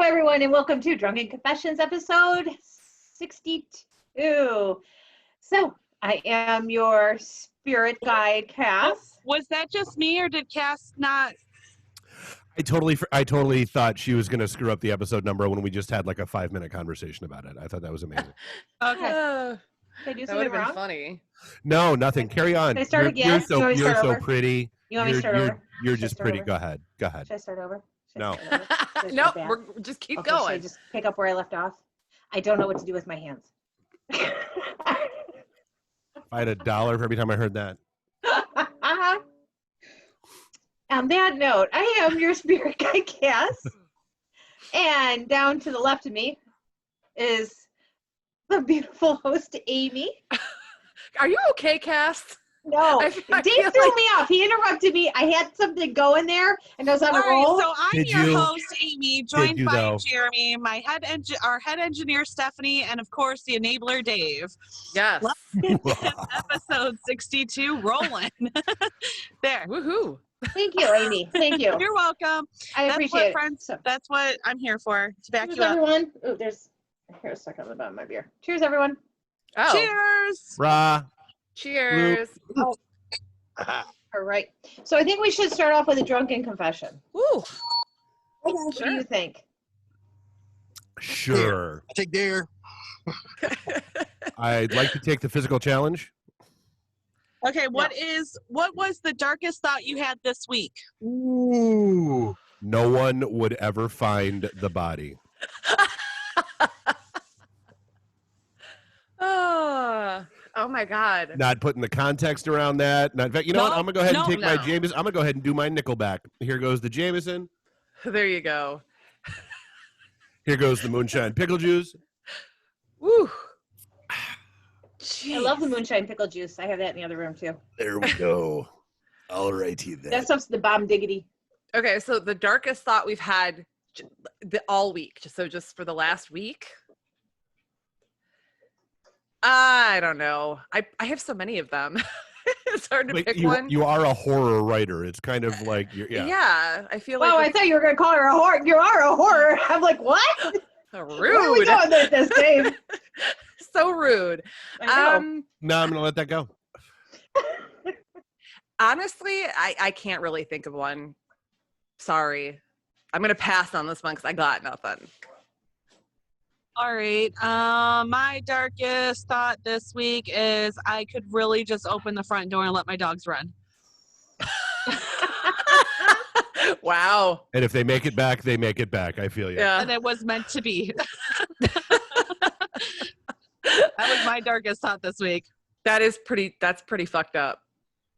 everyone, and welcome to Drunken Confessions, episode 62. So, I am your spirit guide, Cass. Was that just me, or did Cass not? I totally thought she was going to screw up the episode number when we just had like a 5-minute conversation about it. I thought that was amazing. Okay. Did I do That something would have been wrong? funny. No, nothing. Carry on. Can I start again? You're You want me to so start over? pretty. You want me to start over? You're Should I just start pretty. over? Go ahead. Should I start over? No. Nope, just keep Okay, should I going. just pick up where I left off? I don't know what to do with my hands. If I had $1 for every time I heard that. On that note, I am your spirit guide, Cass. And down to the left of me is the beautiful host, Amy. Are you okay, Cass? No, I Dave feel threw like- me off. He interrupted me. I had something going there, and I was on a All roll. right, so I'm Did your you? host, Amy, joined you, by though? Jeremy, our head engineer, Stephanie, and of course the enabler, Dave. Yes. Episode 62, rolling. There. Woohoo. Thank you, Amy. Thank you. You're welcome. I appreciate it. Friends. So, That's what I'm here for, to back cheers, you up. everyone. Oh, here's a second on the bottom of my beer. Cheers, everyone. Oh, Cheers. Rah. cheers. All right. So I think we should start off with a drunken confession. Woo. What do you think? Sure. I take dare. I'd like to take the physical challenge. Okay, what was the darkest thought you had this week? Ooh. No one would ever find the body. Oh my God. Not putting the context around that. Not, in fact, you know what? I'm gonna go ahead and take my No. Jameson. I'm gonna go ahead and do my Nickelback. Here goes the Jameson. There you go. Here goes the moonshine pickle juice. Woo. I love the moonshine pickle juice. I have that in the other room too. There we go. All righty then. That stuff's the bomb diggity. Okay, so the darkest thought we've had all week, just for the last week. I don't know. I have so many of them. It's hard to Like, pick you, one. you are a horror writer. It's kind of like Yeah, I feel Oh, I like thought you were going to call her a whore. You are a horror. I'm like, what? Where are we rude. going with this, Dave? So rude. I know. No, I'm gonna let that go. Honestly, I can't really think of one. Sorry. I'm going to pass on this one because I got nothing. All right. My darkest thought this week is I could really just open the front door and let my dogs run. Wow. And if they make it back, they make it back. I feel you. Yeah. And it was meant to be. That was my darkest thought this week. That's pretty fucked up.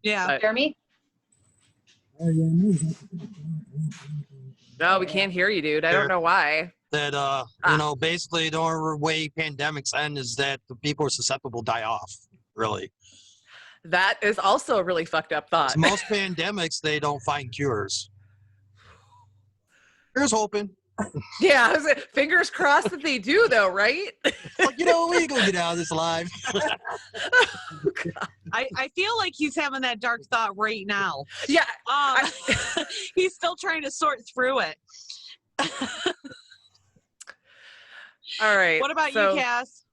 Yeah. But- Jeremy? No, we can't hear you, dude. I don't know why. That basically the only way pandemics end is that the people who are susceptible die off. Really, That is also a really fucked up thought. 'Cause most pandemics they don't find cures. Here's hoping. Yeah, I was like, fingers crossed that they do, though, right? Like, we gonna get out of this alive. I feel like he's having that dark thought right now. Yeah. He's still trying to sort through it. All right. What about so, you, Cass?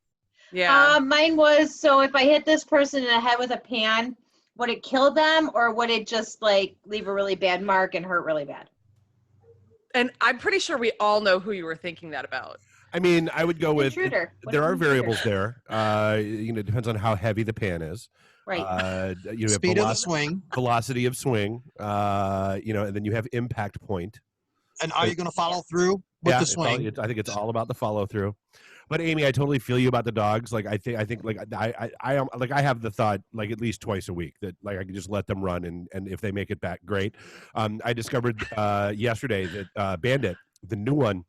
Yeah. Mine was, so if I hit this person in the head with a pan, would it kill them or would it just like leave a really bad mark and hurt really bad? And I'm pretty sure we all know who you were thinking that about. I mean, I would go with. Intruder. What There is are intruder? variables there. It depends on how heavy the pan is. Right. You have Speed of the swing. velocity of swing. And then you have impact point. And are you gonna follow through with the it's all- swing? I think it's all about the follow through. But Amy, I totally feel you about the dogs. Like I think like I have the thought like at least twice a week that like I can just let them run and if they make it back, great. I discovered yesterday that Bandit, the new one,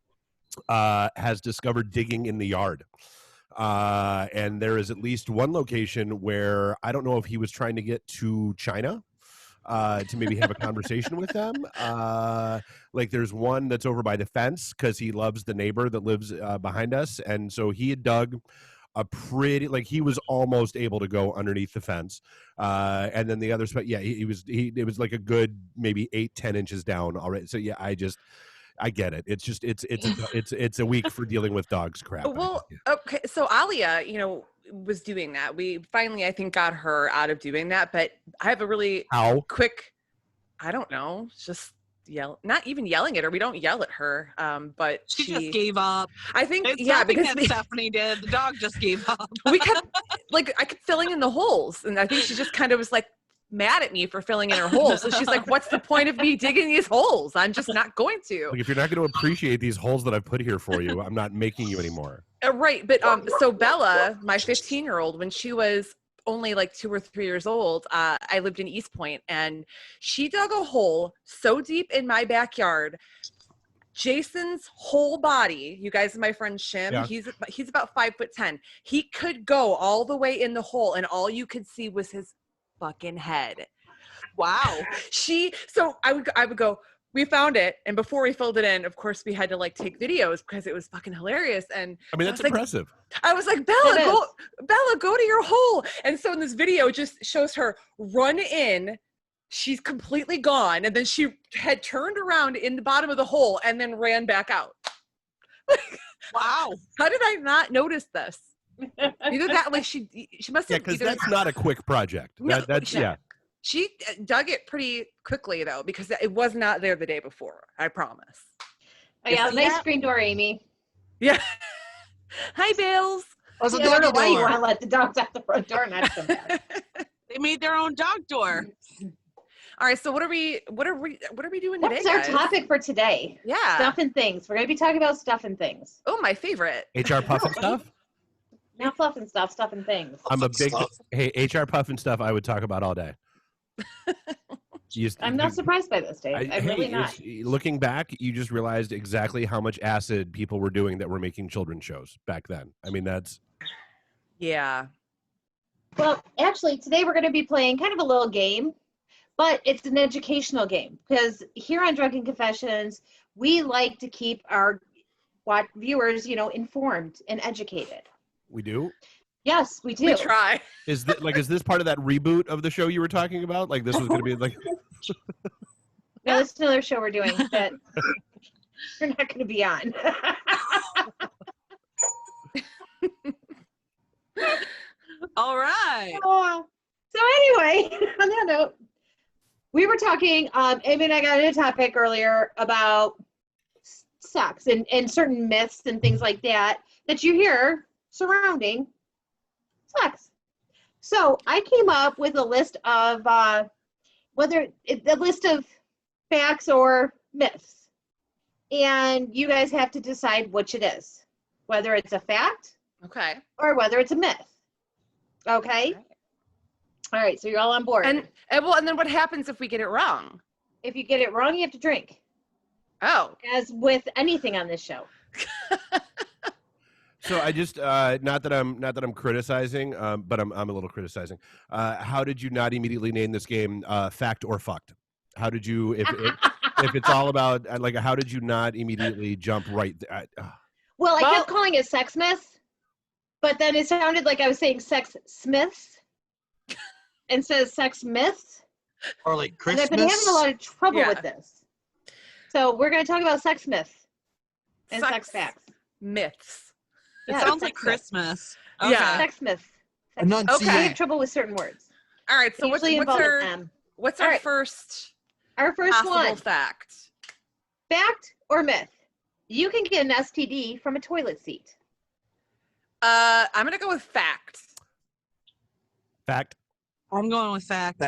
has discovered digging in the yard. And there is at least one location where I don't know if he was trying to get to China to maybe have a conversation with them. Like there's one that's over by the fence because he loves the neighbor that lives behind us. And so he had dug a pretty, like he was almost able to go underneath the fence. And then the other spot, yeah, it was like a good maybe 8-10 inches down already. So yeah, I get it. It's just it's a week for dealing with dogs crap. Well, okay. So Alia, was doing that. We finally, I think, got her out of doing that. But I have a really quick, I don't know, just not even yelling at her. We don't yell at her. But she just gave up. I think, it's because Stephanie did. The dog just gave up. We kept I kept filling in the holes, and I think she just kind of was like mad at me for filling in her holes. So she's like, "What's the point of me digging these holes? I'm just not going to." Like, if you're not going to appreciate these holes that I've put here for you, I'm not making you anymore. Right, but so Bella, my 15-year-old, when she was only like 2 or 3 years old, I lived in East Point, and she dug a hole so deep in my backyard. Jason's whole body, you guys, my friend Shim, he's about 5'10". He could go all the way in the hole, and all you could see was his fucking head. Wow. So I would go, we found it, and before we filled it in, of course, we had to like take videos because it was fucking hilarious. And I mean, that's impressive. I was like, Bella, go to your hole. And so in this video, just shows her run in. She's completely gone, and then she had turned around in the bottom of the hole and then ran back out. Wow. How did I not notice this? Either that, like she must have. Yeah, because that's not a quick project. No, That's She dug it pretty quickly though, because it was not there the day before. I promise. Oh, yeah, nice screen door, Amy. Yeah. Hi, Bills. There's a I don't know doggy why you door. want to let the dogs out the front door and not come back. They made their own dog door. All right, so what are we doing What's today, our guys? topic for today? Yeah. Stuff and things. We're going to be talking about stuff and things. Oh, my favorite. HR puff and stuff. Not fluff and stuff, stuff and things. I'm a big HR puff and stuff. I would talk about all day. I'm not surprised by this, Dave. I'm really not. Looking back, you just realized exactly how much acid people were doing that were making children's shows back then. I mean, that's. Yeah. Well, actually, today we're going to be playing kind of a little game, but it's an educational game because here on Drunken Confessions, we like to keep our viewers, informed and educated. We do? Yes, we do. We try. Is this part of that reboot of the show you were talking about? Like, this was going to be like. No, this is another show we're doing that you're not going to be on. All right. So anyway, on that note, we were talking, Amy and I got into a topic earlier about sex and certain myths and things like that you hear surrounding sex. So I came up with a list of facts or myths, and you guys have to decide which it is, whether it's a fact, Okay. or whether it's a myth. Okay. All right. So you're all on board. And then what happens if we get it wrong? If you get it wrong, you have to drink. Oh. As with anything on this show. So I just not that I'm criticizing, but I'm a little criticizing. How did you not immediately name this game Fact or Fucked? How did you if it's all about how did you not immediately jump right? Well, I kept calling it Sex Myth, but then it sounded like I was saying Sex Smiths instead of Sex Myths. Or like Christmas. And I've been having a lot of trouble with this. So we're going to talk about Sex Myths and Sex Facts. Myths. It sounds like Christmas. Okay. Yeah. Sex Myth. Okay. I have trouble with certain words. All right. So what's our first possible one? Fact? Fact or myth? You can get an STD from a toilet seat. I'm gonna go with fact. Fact. I'm going with fact.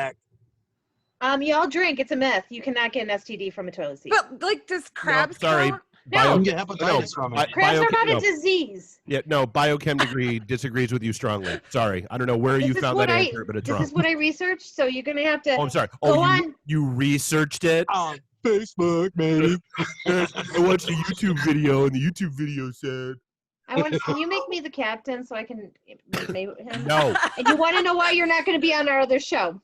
You all drink. It's a myth. You cannot get an STD from a toilet seat. But does crabs sorry. count? No. You get hepatitis from it. Crabs are not a disease. Yeah, no, biochem degree disagrees with you strongly. Sorry. I don't know where you found that answer, but it's wrong. This is what I researched, so you're going to have to I'm sorry. go on. You researched it? On Facebook, maybe. I watched a YouTube video, and the YouTube video said... Can you make me the captain so I can name him? No. And you want to know why you're not going to be on our other show?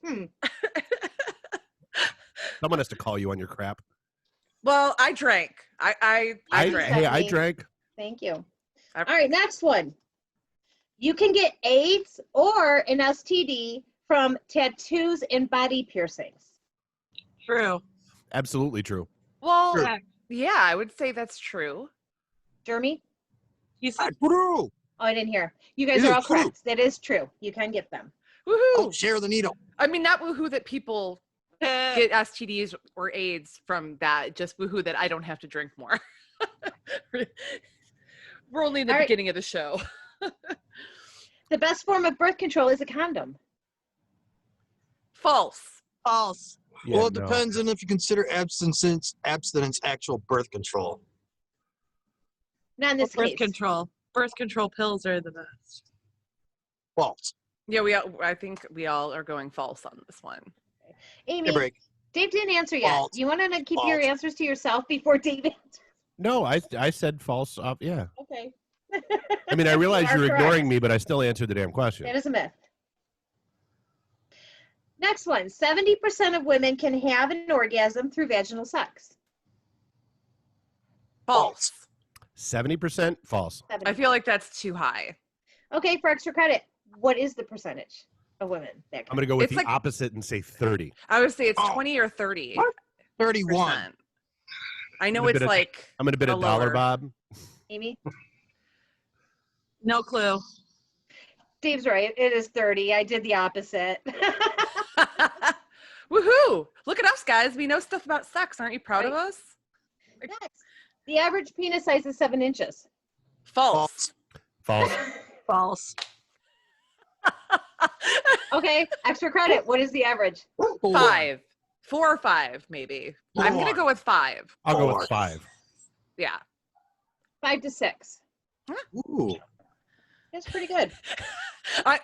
Someone has to call you on your crap. Well, I drank. I drank. Hey, I drank. Thank you. All right, next one. You can get AIDS or an STD from tattoos and body piercings. True. Absolutely true. Well, Yeah, I would say that's true. Jeremy? He said True. Oh, I didn't hear. You guys It are is all true. correct. That is true. You can get them. Woohoo! Oh, share the needle. I mean, not woohoo that people get STDs or AIDS from that. Just woohoo that I don't have to drink more. We're only in the All right. beginning of the show. The best form of birth control is a condom. False. false. Yeah, Well, it no. depends on if you consider abstinence actual birth control. Not in this Birth case. control. Birth control pills are the best. False. Yeah, I think we all are going false on this one. Amy, Hey, break. Dave didn't answer yet. False. You want to keep your False. answers to yourself before Dave answers? No, I said false. Yeah. Okay. I mean, I realize You are you're correct. ignoring me, but I still answered the damn question. That is a myth. Next one. 70% of women can have an orgasm through vaginal sex. False. 70% false. 70. I feel like that's too high. Okay, for extra credit, what is the percentage of women that I'm can? going to go with It's the like- opposite and say 30. I would say it's Oh. 20 or 30. 31. I know I'm a it's bit of- like I'm going to bid a a dollar, lower. Bob. Amy? No clue. Dave's right. It is 30. I did the opposite. Woohoo! Look at us, guys. We know stuff about sex. Aren't you proud of Right. us? Next. The average penis size is 7 inches. False. False. False. Okay, extra credit. What is the average? 5. 4 or 5, maybe. I'm going to Four. go with 5. I'll go Four. with 5. Yeah. 5 to 6. Ooh. That's pretty good.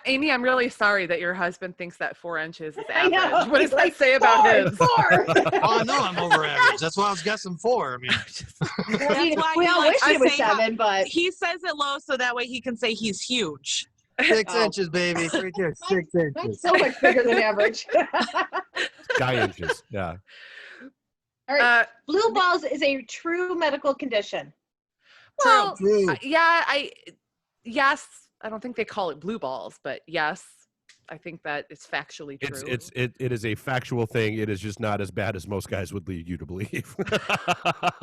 Amy, I'm really sorry that your husband thinks that 4 inches is I know. average. What does He's that like, say about 4, his? 4. Oh, I know I'm over average. That's why I was guessing 4. I mean, I mean, why we he all wish likes to it was say how- 7, but He says it low so that way he can say he's huge. 6 Oh. inches, baby. Right there, 6 that's inches. so much bigger than average. Guy inches. Yeah. All right. Blue balls is a true medical condition. Well, True. yes. I don't think they call it blue balls, but yes, I think that it's factually true. It is a factual thing. It is just not as bad as most guys would lead you to believe.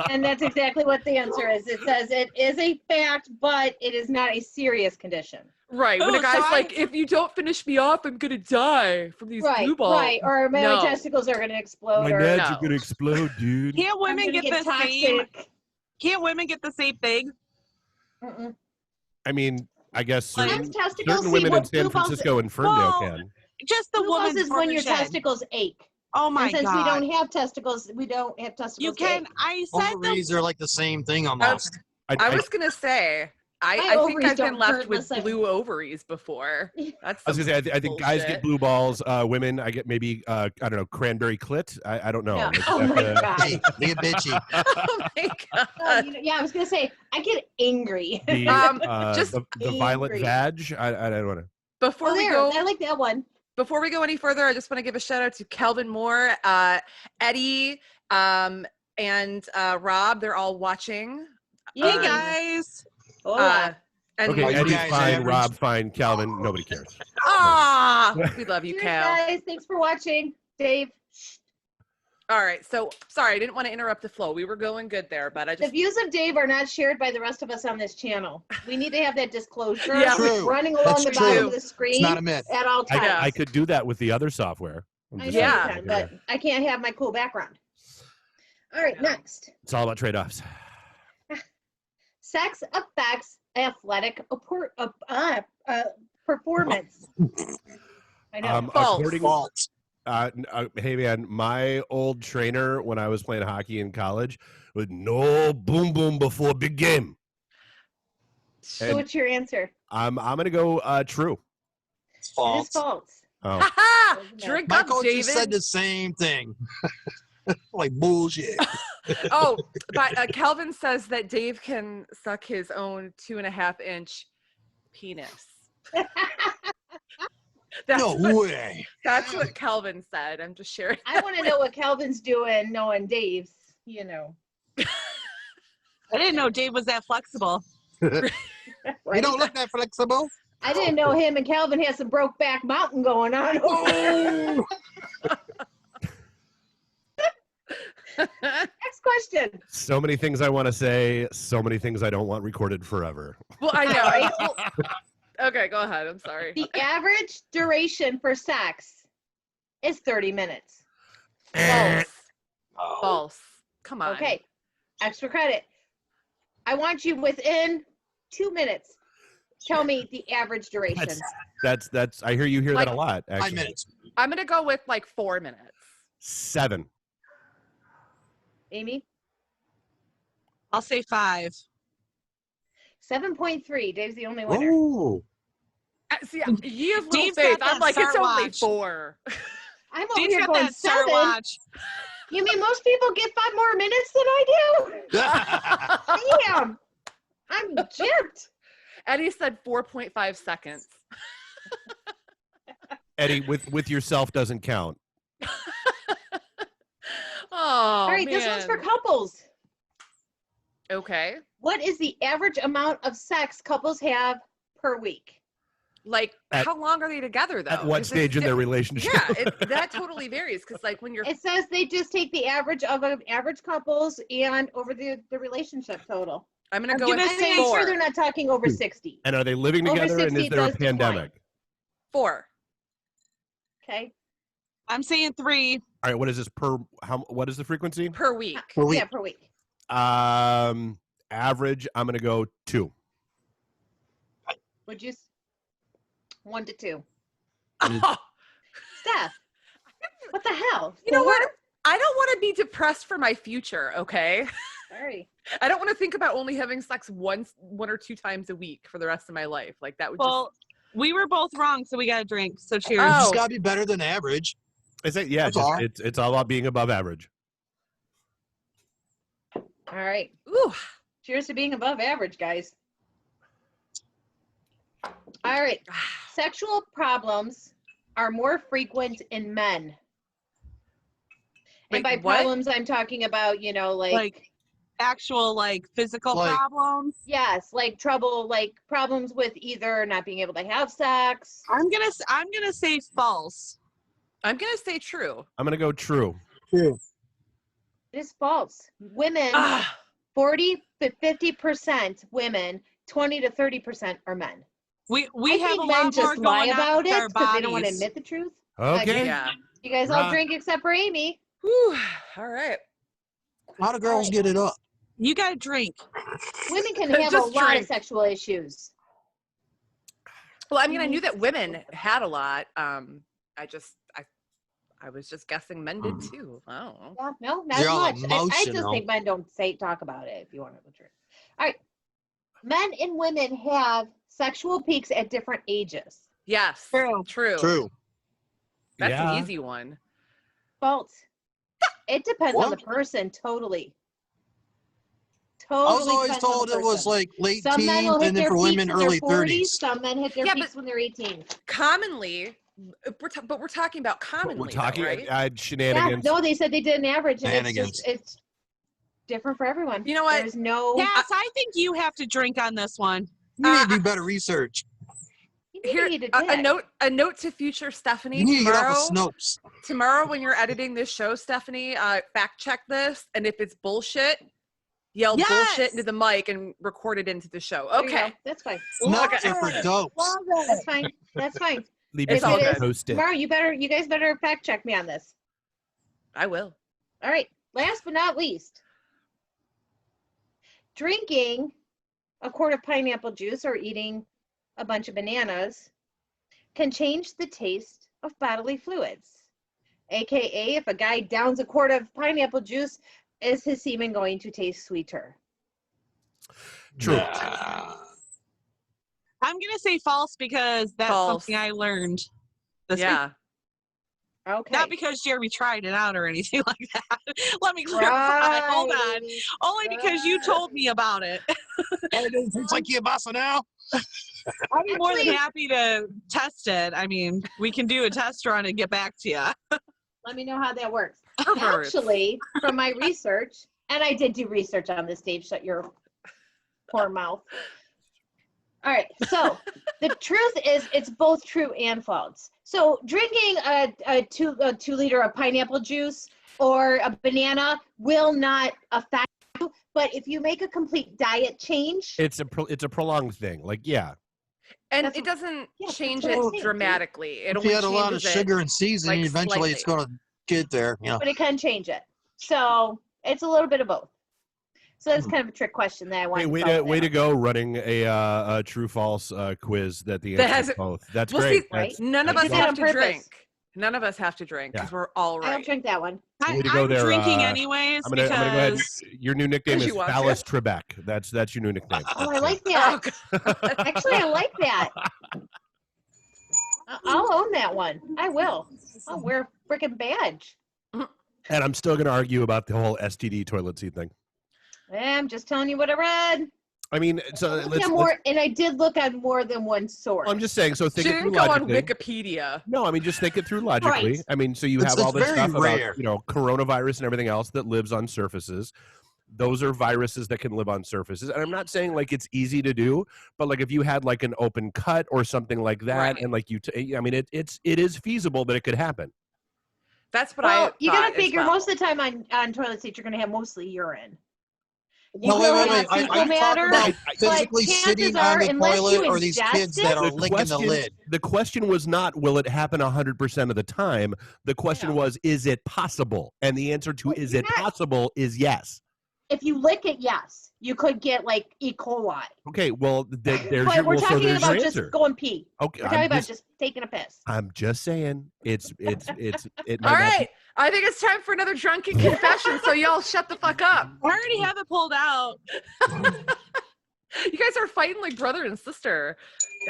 And that's exactly what the answer is. It says it is a fact, but it is not a serious condition. Right. When Oh, a guy's so I- like, if you don't finish me off, I'm going to die from these blue balls. Right. Or my No. testicles are going to explode. My or nads no. are gonna explode, dude. Can't I'm women gonna get the same? toxic. Can't women get the same thing? Mm-mm. I mean, I guess Like, certain, Men's testicles, certain see, women in what San blue balls- Francisco and Ferndale Well, can. Just the Blue balls woman's is when your version. testicles ache. Oh my And since god! we don't have testicles, we don't have testicles. You to can. ache. I said the Ovaries are like the same thing almost. I was going to say, My I think ovaries I've been don't left hurt with unless I- blue ovaries before. That's I was gonna say, I think guys get bullshit. blue balls. Women, I get maybe I don't know, cranberry clit. I don't know. Yeah. Like, Oh is my that the- god. Hey, they get bitchy. Oh my god. Oh, yeah, I was gonna say I get angry. the, Just the violet angry. vag. I don't want to. Before Oh, we there. go, I like that one. before we go any further, I just want to give a shout out to Kelvin Moore, Eddie, and Rob. They're all watching. Hey Yeah. guys. Hola. And Okay, Are you Eddie's guys fine, average? Rob fine, Calvin, nobody cares. we love you, Cheers, Cal. guys. Thanks for watching, Dave. All right, so sorry, I didn't want to interrupt the flow. We were going good there, but I The just views of Dave are not shared by the rest of us on this channel. We need to have that disclosure. Yeah. True. Running along That's the bottom true. of the It's screen not a myth. at all times. Yeah. I could do that with the other software. I'm I just know Yeah. you can, but I can't have my cool background. All right, Yeah. next. It's all about trade-offs. Sex affects athletic performance. I know. False. According, False. hey man, my old trainer when I was playing hockey in college was no boom boom before big game. So and- what's your answer? I'm gonna go true. It's It is false. false. Oh, Haha! Drink My up, coach David. just said the same thing. Like bullshit. Oh, but Kelvin says that Dave can suck his own 2.5-inch penis. No way. That's what Kelvin said. I'm just sharing. I want to know what Kelvin's doing, knowing Dave's, you know. I didn't know Dave was that flexible. You right? don't look that flexible. I didn't know him and Kelvin had some Brokeback Mountain going on. Oh. Next Next question. So many things I want to say, so many things I don't want recorded forever. Well, I know. Alright. Okay, go ahead. I'm sorry. The average duration for sex is 30 minutes. False. Oh. False. Come on. Okay. Extra credit. I want you within 2 minutes. Tell me the average duration. That's I hear you hear Like, that a lot, actually. 5 minutes. I'm gonna go with like 4 minutes. 7. Amy? I'll say 5. 7.3. Dave's the only winner. Ooh. See, you have little Dave's faith. got I'm that like, it's only stopwatch. 4. I'm over Dave's here got going that 7. stopwatch. You mean most people get 5 more minutes than I do? Damn. I'm gypped. Eddie said 4.5 seconds. Eddie, with yourself doesn't count. Oh, All right, man. this one's for couples. Okay. What is the average amount of sex couples have per week? Like, At- how long are they together, though? At what 'Cause stage in it's their di- relationship? Yeah, that totally varies. Because, like, when you're It says they just take the average of an average couples and over the relationship total. I'm gonna I'm go gonna with I mean, I'm 4. sure they're not talking over 60. And are they living Over together and 60 is there a does decline. pandemic? 4. Okay. I'm saying 3. All right, what is this what is the frequency? Per week. Per week. Yeah, per week. Average, I'm going to go 2. Would you? 1 to 2. Oh, Steph, what the hell? you know what? 4? I don't want to be depressed for my future, okay? Sorry. I don't want to think about only having sex one or 2 times a week for the rest of my life. Like, that would Well, we were both wrong, so we got a drink. So cheers. Oh. It's got to be better than average. Is it? Yeah, That's all. it's all about being above average. All right. just. Ooh. Cheers to being above average, guys. All right. Sexual problems are more frequent in men. And by Wait, what? problems, I'm talking about, like actual like physical Like- problems. yes, like trouble, like problems with either not being able to have sex. I'm gonna say false. I'm going to say true. I'm going to go true. It is false. Women, Ah, 40 to 50% women, 20 to 30% are men. We I have think a men lot just more lie going on about with it our because they don't want to bodies. admit the truth. Okay. yeah. You guys all Right. drink except for Amy. Whew. All right. A lot of girls get it up. You got to drink. Women can have a Just lot drink. of sexual issues. Well, I mean, I knew that women had a lot. I was just guessing men did too. I don't know. Yeah, no, not They're as all much. I just emotional. think men don't talk about it if you want to know the truth. All right. Men and women have sexual peaks at different ages. Yes. True. True. That's Yeah. an easy one. False. It depends on the What? person totally. I was Totally always depends on told the it was person. like late Some men teens will hit and then their for peaks women in their early 40s. 30s. Some men hit their Yeah, peaks when they're 18. Commonly, but we're talking about But commonly, we're talking though, right? Yeah, shenanigans. no, they said they did an average, and Shenanigans. it's different for everyone. You know what? There's no. Cass, I think you have to drink on this one. You need to do better research. You need Here, to eat a dick. note to future Stephanie. You need to get off Tomorrow, of Snopes. tomorrow when you're editing this show, Stephanie, fact check this, and if it's bullshit, yell Yes! bullshit into the mic and record it into the show. There you Okay. go. That's fine. Snopes are for dopes. That's fine. That's fine. Leave It's yourself all good. toasted. Tomorrow, you guys better fact check me on this. I will. All right. Last but not least, drinking a quart of pineapple juice or eating a bunch of bananas can change the taste of bodily fluids. AKA, if a guy downs a quart of pineapple juice, is his semen going to taste sweeter? True. Nah. I'm gonna say false because that's False. something I learned. This week. Yeah. Okay. Not because Jeremy tried it out or anything like that. Let me clarify. Hold on. Only because you told me about it. It's like you bossa now. I'd be more than Actually- happy to test it. I mean, we can do a test run and get back to you. Let me know how that works. Perverts. Actually, from my research, and I did do research on this, Dave, shut your poor mouth. All right. So the truth is, it's both true and false. So drinking a 2 liter of pineapple juice or a banana will not affect you. But if you make a complete diet change, It's a prolonged thing. Like, yeah. And That's it doesn't yeah, change that's what I'm it saying, dramatically. It If only you had a lot of changes it, sugar and seasoning, like, eventually it's slightly. going to get there. You know. but it can change it. So it's a little bit of both. So that's Hmm. kind of a trick question that I wanted Hey, to way follow to way that to up. go running a true false quiz that the That answer has is both. That's Well, great. see, right? none of You us did that have on to purpose. drink. None of us have to drink because we're all I don't right. drink that one. Way to go I'm there, drinking anyways I'm gonna go ahead. because Your new nickname 'Cause is you want to. Phallus Trebek. That's your new nickname. Oh, I like that. Oh, God. Actually, I like that. I'll own that one. I will. I'll wear a freaking badge. And I'm still gonna argue about the whole STD toilet seat thing. I'm just telling you what I read. I mean, so And I did look on more than one source. I'm just saying. So She think it through didn't go on logically. Wikipedia. No, I mean just think it through logically. Right. I mean, so you It's- have all it's this very stuff rare. about coronavirus and everything else that lives on surfaces. Those are viruses that can live on surfaces, and I'm not saying like it's easy to do, but like if you had like an open cut or something like that, Right. and like I mean, it is feasible that it could happen. That's what I Well, you got thought to as figure well. most of the time on toilet seats, you're going to have mostly urine. You No, will wait. have Are fecal you talking matter, about but physically chances sitting are, on the unless you toilet, or these ingest kids that are licking the lid? The question was not, will it happen 100% of the time? The question No. was, is it possible? And the answer to Well, is you're it not- possible is yes. if you lick it, yes, you could get like E. coli. Okay, well, there's But your we're well, so talking there's about your just answer. going pee. Okay, We're talking about just taking a piss. I'm just saying it might All not right. I think it's time for another drunken confession, so y'all shut the fuck up. I already have it pulled out. You guys are fighting like brother and sister.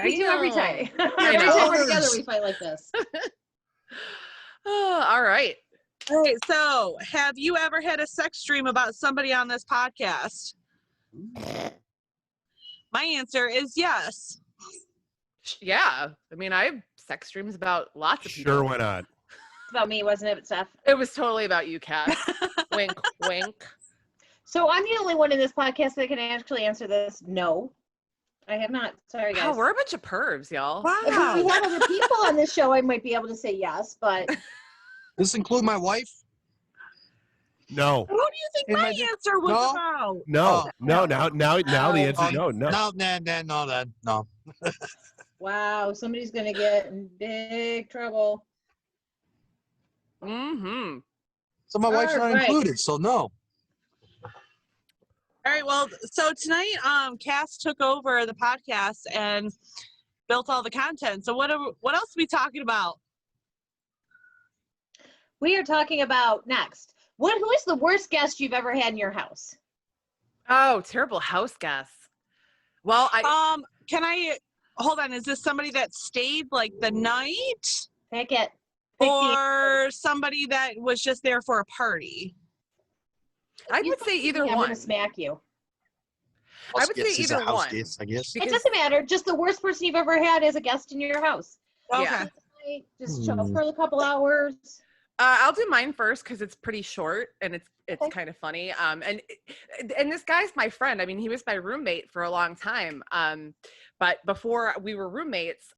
We do every Damn. time. I Every know. time we're together, we fight like this. Oh, all right. All right, so have you ever had a sex dream about somebody on this podcast? My answer is yes. Yeah. I mean, I have sex dreams about lots of people. Sure, why not? It's about me, wasn't it, Steph? It was totally about you, Kat. Wink, wink. So I'm the only one in this podcast that can actually answer this. No, I have not. Sorry, guys. Wow, we're a bunch of pervs, y'all. If we had other people on this show, I might be able to say yes, but This include my wife? No, What do you think my Imagine- answer was No. about? no, Oh. no. Now the answer no. No. wow, somebody's gonna get in big trouble. Mm-hmm. So my wife's not Alright. included, so no. All right, well, so tonight, Cass took over the podcast and built all the content. So what else are we talking about? We are talking about next. Who is the worst guest you've ever had in your house? Oh, terrible house guests. Well, Can I hold on? Is this somebody that stayed like the night, Pick it. Pick the- or somebody that was just there for a party? I You would say either I'm one. gonna smack you. I would say Is a either house one. guest, I guess. It Because doesn't matter. Just the worst person you've ever had as a guest in your house. Okay. Yeah. Just chill for a couple hours. I'll do mine first because it's pretty short and it's Okay. kind of funny. And this guy's my friend. I mean, he was my roommate for a long time. But before we were roommates,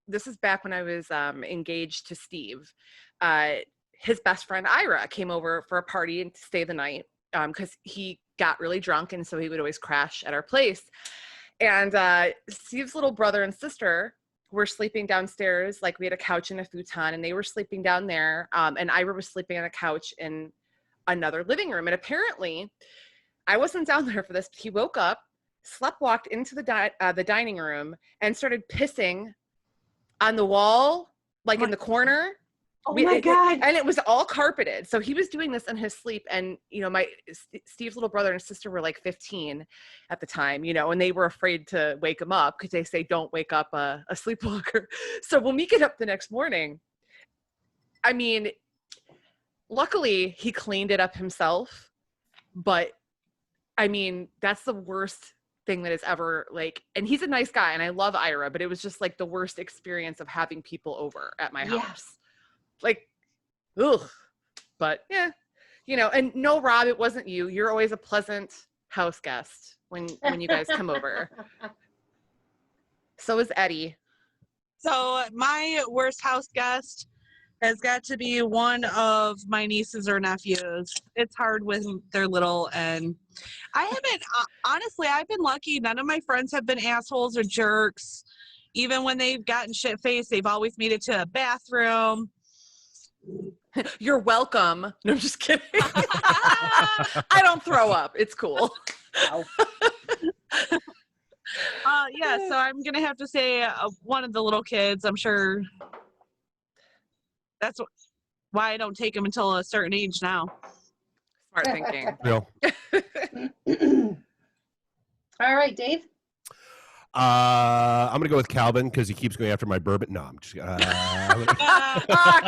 this is back when I was engaged to Steve. His best friend Ira came over for a party and to stay the night because he got really drunk, and so he would always crash at our place. And Steve's little brother and sister were sleeping downstairs. Like, we had a couch and a futon, and they were sleeping down there. And Ira was sleeping on a couch in another living room. And apparently, I wasn't down there for this. He woke up, walked into the dining room, and started pissing on the wall, like in the corner. Oh my God. And it was all carpeted. So he was doing this in his sleep. And, Steve's little brother and sister were like 15 at the time, and they were afraid to wake him up because they say, don't wake up a sleepwalker. So when we get up the next morning, I mean, luckily he cleaned it up himself. But I mean, that's the worst thing that is ever and he's a nice guy and I love Ira, but it was just like the worst experience of having people over at my house. Ugh. But yeah, and no, Rob, it wasn't you. You're always a pleasant house guest when you guys come over. So is Eddie. So my worst house guest has got to be one of my nieces or nephews. It's hard when they're little, and I haven't, honestly, I've been lucky. None of my friends have been assholes or jerks. Even when they've gotten shit-faced, they've always made it to a bathroom. You're welcome. No, I'm just kidding. I don't throw up. It's cool. Wow. Yeah, so I'm going to have to say one of the little kids. I'm sure that's why I don't take them until a certain age now. Smart thinking. Real. All right, Dave. I'm gonna go with Calvin because he keeps going after my bourbon. No, I'm just.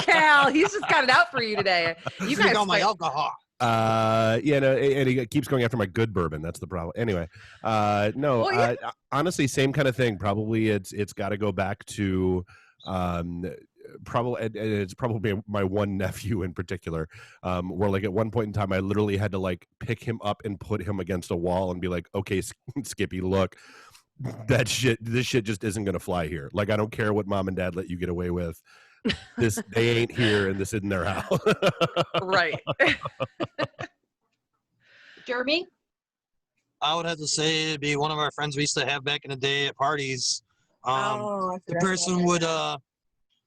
Cal, he's just got it out for you today. You guys got my alcohol. Yeah, no, and he keeps going after my good bourbon. That's the problem. Anyway, no, Well, yeah. honestly, same kind of thing. Probably it's got to go back to, it's probably my one nephew in particular, where like at one point in time I literally had to like pick him up and put him against a wall and be like, okay, Skippy, look, this shit just isn't gonna fly here. Like, I don't care what mom and dad let you get away with. They ain't here, and this isn't their house. Right. Jeremy. I would have to say it'd be one of our friends we used to have back in the day at parties. The person would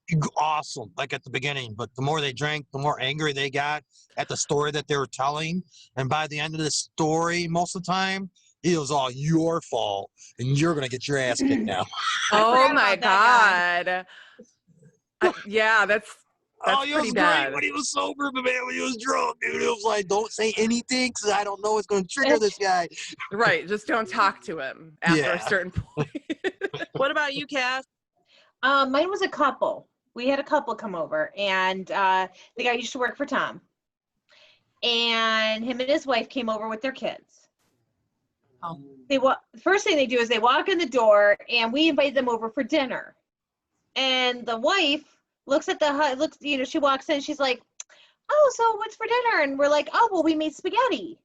be awesome, like at the beginning, but the more they drank, the more angry they got at the story that they were telling. And by the end of the story, most of the time, it was all your fault, and you're gonna get your ass kicked now. Oh my God. Yeah, that's It pretty was bad. great when he was sober, but man, when he was drunk, dude, it was like, don't say anything because I don't know what's going to trigger this guy. Right. Just don't talk to him after a certain point. What about you, Cass? Mine was a couple. We had a couple come over, and the guy used to work for Tom. And him and his wife came over with their kids. The first thing they do is they walk in the door, and we invite them over for dinner. And the wife looks at she walks in, she's like, oh, so what's for dinner? And we're like, oh, well, we made spaghetti.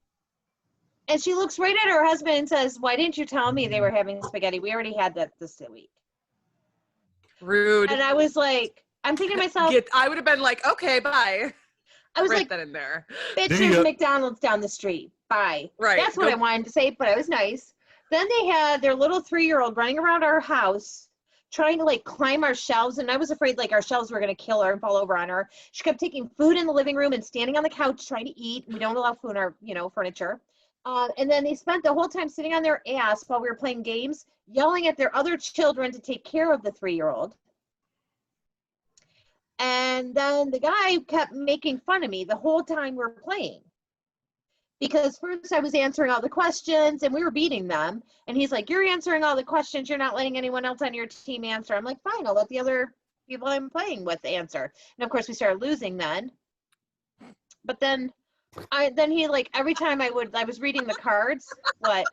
And she looks right at her husband and says, why didn't you tell me they were having spaghetti? We already had that this week. Rude. And I was like, I'm thinking to myself, I would have been like, okay, bye. I was Write like, that in there. bitch, There you there's go. McDonald's down the street. Bye. Right. That's what I wanted to say, but I was nice. Then they had their little 3-year-old running around our house, trying to like climb our shelves, and I was afraid like our shelves were going to kill her and fall over on her. She kept taking food in the living room and standing on the couch trying to eat. We don't allow food in our, furniture. And then they spent the whole time sitting on their ass while we were playing games, yelling at their other children to take care of the 3-year-old. And then the guy kept making fun of me the whole time we were playing. Because first I was answering all the questions and we were beating them. And he's like, you're answering all the questions. You're not letting anyone else on your team answer. I'm like, fine, I'll let the other people I'm playing with answer. And of course we started losing then. But then he like, every time I was reading the cards. What?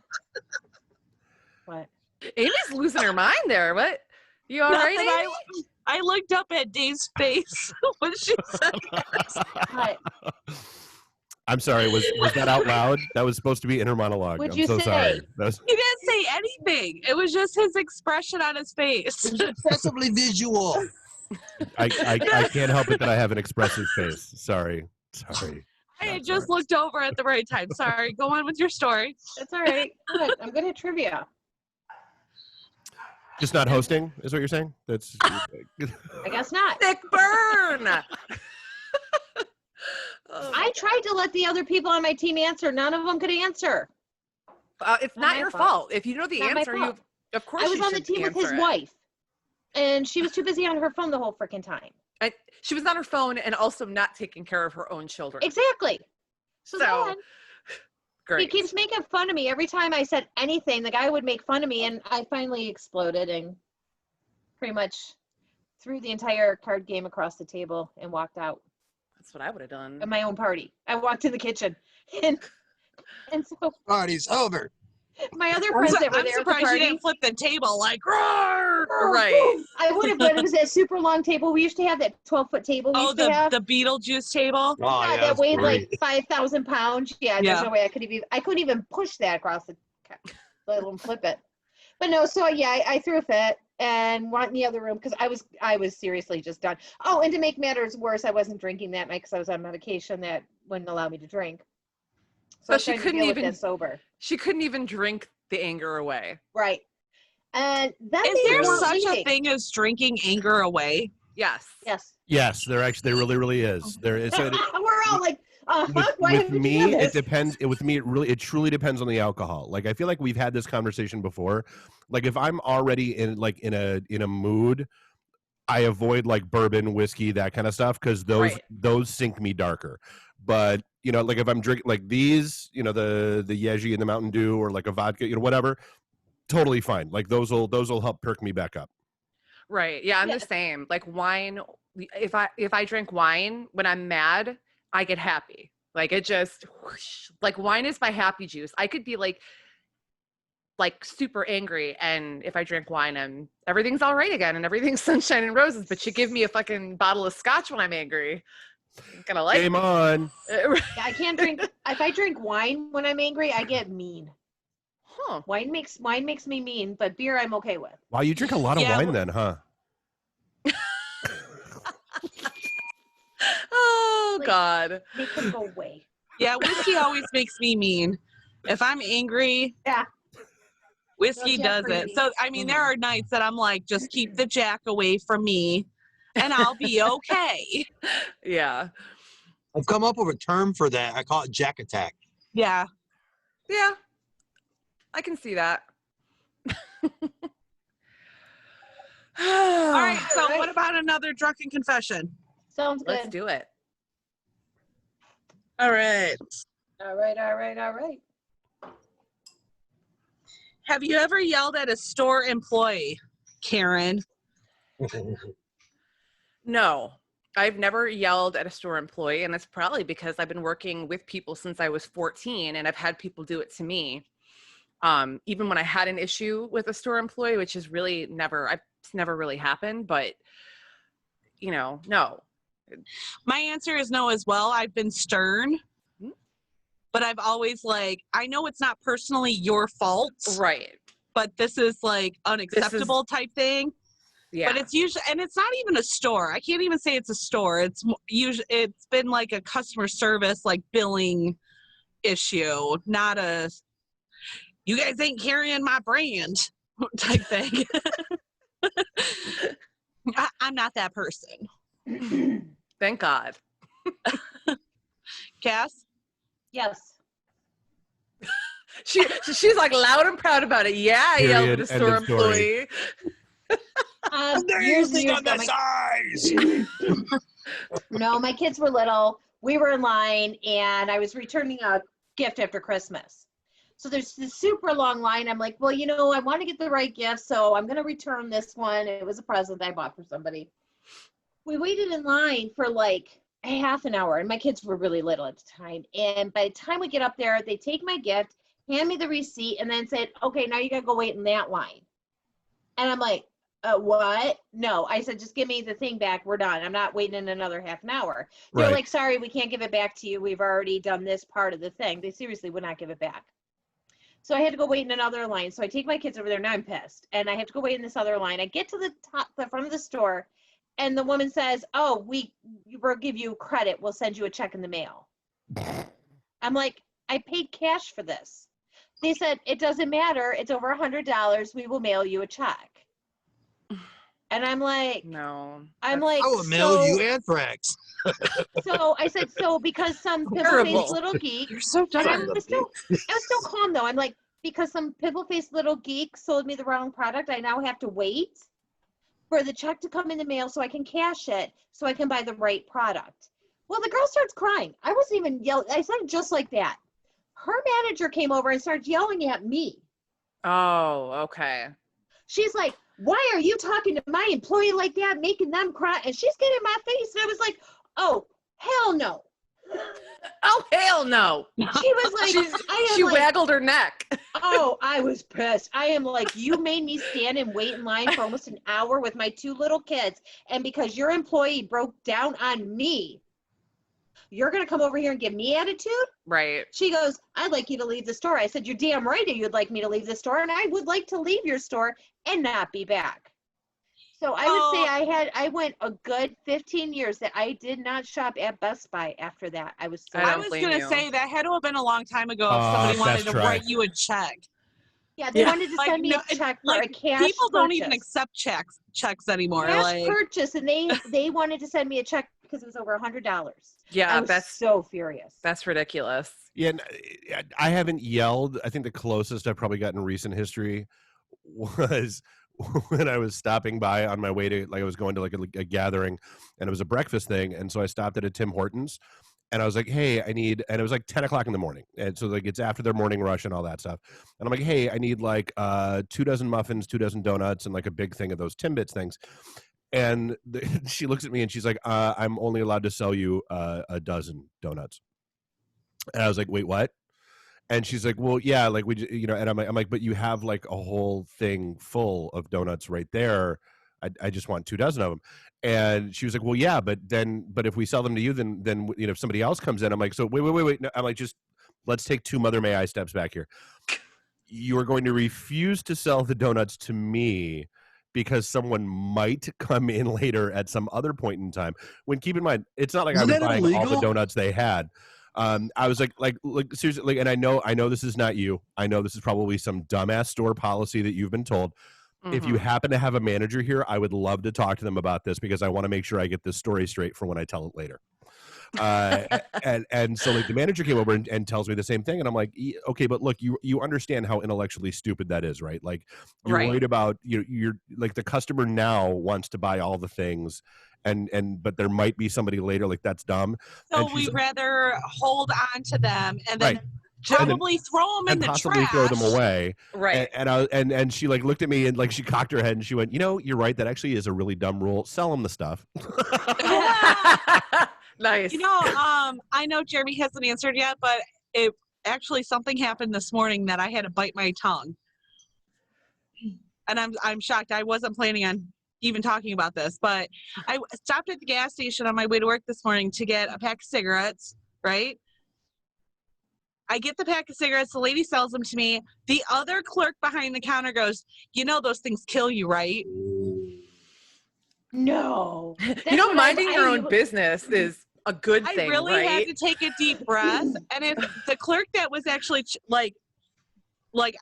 Amy's losing her mind there. What? You all right, Nothing. Amy? I looked up at Dave's face when she said that. What? I'm sorry. Was that out loud? That was supposed to be inner monologue. What'd I'm you so say? sorry. That was, He didn't say anything. It was just his expression on his face. It's excessively visual. I can't help it that I have an expressive face. Sorry. I had just looked over at the right time. Sorry. Go on with your story. That's all right. Good. I'm good at trivia. Just not hosting is what you're saying? That's. I guess not. Sick burn. I tried to let the other people on my team answer. None of them could answer. It's Not not my your fault. fault. If you know the Not my answer, fault. of course I was you on the should team with his answer it. wife, and she was too busy on her phone the whole freaking time. She was on her phone and also not taking care of her own children. Exactly. So then Great. he keeps making fun of me. Every time I said anything, the guy would make fun of me, and I finally exploded and pretty much threw the entire card game across the table and walked out That's what I would have done. at my own party. I walked in the kitchen, and so Party's over. my other friends that were I'm there at the surprised you party. didn't flip the table like, roar! Right. I would have, but it was that super long table. We used to have that 12-foot table we Oh, used to have. the Beetlejuice table. Oh, Yeah, yeah, that that's weighed great. like 5,000 pounds. Yeah, Yeah. there's no way I couldn't even push that across the, let alone flip it. But no, so yeah, I threw a fit and went in the other room because I was seriously just done. Oh, and to make matters worse, I wasn't drinking that night because I was on medication that wouldn't allow me to drink. So she couldn't even sober. She couldn't even drink the anger away. Right. And then is there such a thing as drinking anger away? Yes. Yes, there really, really is. There is. So we're all like, with me, it depends. With me, it truly depends on the alcohol. Like, I feel like we've had this conversation before. Like, if I'm already in a mood, I avoid like bourbon, whiskey, that kind of stuff because those sink me darker. But like if I'm drinking like these, the Yeji and the Mountain Dew or like a vodka, whatever, totally fine. Like those will help perk me back up. Right. Yeah, I'm the same. Like wine. If I drink wine when I'm mad, I get happy. Like it just whoosh, like wine is my happy juice. I could be like super angry, and if I drink wine, everything's all right again, and everything's sunshine and roses. But you give me a fucking bottle of scotch when I'm angry, I'm gonna like. Game on. I can't drink. If I drink wine when I'm angry, I get mean. Huh. Wine makes me mean, but beer I'm okay with. Wow, you drink a lot of wine then, huh? Oh God. Make them go away. Yeah, whiskey always makes me mean. If I'm angry, whiskey does it. So I mean, there are nights that I'm like, just keep the Jack away from me, and I'll be okay. Yeah. I've come up with a term for that. I call it Jack Attack. Yeah. Yeah. I can see that. All right. So what about another drunken confession? Sounds good. Let's do it. All right. All right. Have you ever yelled at a store employee, Karen? No, I've never yelled at a store employee, and it's probably because I've been working with people since I was 14, and I've had people do it to me. Even when I had an issue with a store employee, which is really it's never really happened, but no. My answer is no as well. I've been stern, but I've always I know it's not personally your fault. Right. But this is unacceptable type thing. Yeah. But it's usually, and it's not even a store. I can't even say it's a store. It's been like a customer service, billing issue, not a, you guys ain't carrying my brand type thing. I'm not that person. Thank God. Cass? Yes. She's loud and proud about it. Yeah, I yelled at a store employee. Years on the size. No, my kids were little. We were in line, and I was returning a gift after Christmas. So there's this super long line. I'm like, well, I want to get the right gift, so I'm going to return this one. It was a present I bought for somebody. We waited in line for a half an hour, and my kids were really little at the time. And by the time we get up there, they take my gift, hand me the receipt, and then said, okay, now you got to go wait in that line. And I'm like, what? No. I said, just give me the thing back. We're done. I'm not waiting in another half an hour. They're like, sorry, we can't give it back to you. We've already done this part of the thing. They seriously would not give it back. So I had to go wait in another line. So I take my kids over there. Now I'm pissed. And I have to go wait in this other line. I get to the front of the store, and the woman says, oh, we'll give you credit. We'll send you a check in the mail. I'm like, I paid cash for this. They said, it doesn't matter. It's over $100. We will mail you a check. And I'm like, no. I'm like, I will mail you anthrax. So I said, because some pimple-faced little geek. You're so dumb. I was still calm though. I'm like, because some pimple-faced little geek sold me the wrong product, I now have to wait for the check to come in the mail so I can cash it so I can buy the right product. Well, the girl starts crying. I wasn't even yelling. I said just like that. Her manager came over and started yelling at me. Oh, okay. She's like, why are you talking to my employee like that, making them cry? And she's getting in my face. And I was like, oh, hell no. Oh, hell no. She was like, she waggled her neck. Oh, I was pissed. I am like, you made me stand and wait in line for almost an hour with my 2 little kids. And because your employee broke down on me, you're going to come over here and give me attitude? Right. She goes, I'd like you to leave the store. I said, you're damn right you'd like me to leave the store, and I would like to leave your store and not be back. So I would say I went a good 15 years that I did not shop at Best Buy after that. I was I was going to say that had to have been a long time ago if somebody wanted to write you a check. Yeah, they wanted to send me a check for a cash people don't even purchase. accept checks anymore. Cash purchase, and they wanted to send me a check because it was over $100. Yeah, I was so furious. That's ridiculous. Yeah, I haven't yelled. I think the closest I've probably gotten in recent history was when I was stopping by on my way to, like, I was going to like a gathering, and it was a breakfast thing, and so I stopped at a Tim Hortons. And I was like, hey, and it was like 10 o'clock in the morning. And so like it's after their morning rush and all that stuff. And I'm like, hey, I need like 2 dozen muffins, 2 dozen donuts, and like a big thing of those Timbits things. And she looks at me and she's like, I'm only allowed to sell you a dozen donuts. And I was like, wait, what? And she's like, well, yeah, like and I'm like, but you have like a whole thing full of donuts right there. I just want 2 dozen of them. And she was like, well, yeah, but if we sell them to you, then if somebody else comes in, I'm like, so wait. No, I'm like, just let's take 2 Mother May I steps back here. You are going to refuse to sell the donuts to me because someone might come in later at some other point in time. When, keep in mind, it's not like I was buying all the donuts they had. I was like seriously, and I know this is not you. I know this is probably some dumbass store policy that you've been told. Mm-hmm. If you happen to have a manager here, I would love to talk to them about this because I want to make sure I get this story straight for when I tell it later. And so like the manager came over and tells me the same thing, and I'm like, okay, but look, you understand how intellectually stupid that is, right? Like you're worried about you're like the customer now wants to buy all the things, but there might be somebody later, like that's dumb. So we'd rather hold on to them and then probably throw them in the trash. Possibly throw them away. Right. And she like looked at me and like she cocked her head and she went, you're right. That actually is a really dumb rule. Sell them the stuff. Nice. I know Jeremy hasn't answered yet, but it actually something happened this morning that I had to bite my tongue. And I'm shocked. I wasn't planning on even talking about this, but I stopped at the gas station on my way to work this morning to get a pack of cigarettes, right? I get the pack of cigarettes. The lady sells them to me. The other clerk behind the counter goes, those things kill you, right? No. Minding your own business is a good thing, I really had to take a deep breath. And if the clerk that was actually like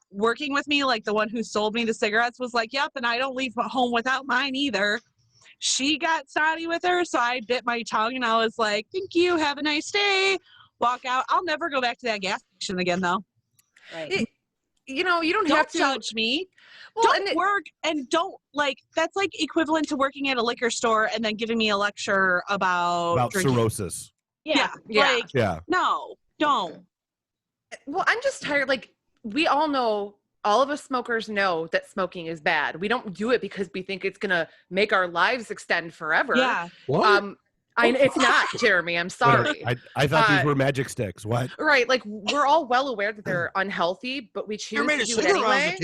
working with me, like the one who sold me the cigarettes was like, yep, and I don't leave home without mine either. She got snotty with her. So I bit my tongue and I was like, thank you. Have a nice day. Walk out. I'll never go back to that gas station again, though. Right. You don't have to judge me. Well, don't work and don't that's like equivalent to working at a liquor store and then giving me a lecture about drinking. Cirrhosis. Yeah. No, don't. Well, I'm just tired. Like we all know, all of us smokers know that smoking is bad. We don't do it because we think it's gonna make our lives extend forever. Yeah. What? It's not, Jeremy. I'm sorry. I thought these were magic sticks. What? Right. Like we're all well aware that they're unhealthy, but we choose to do it anyway.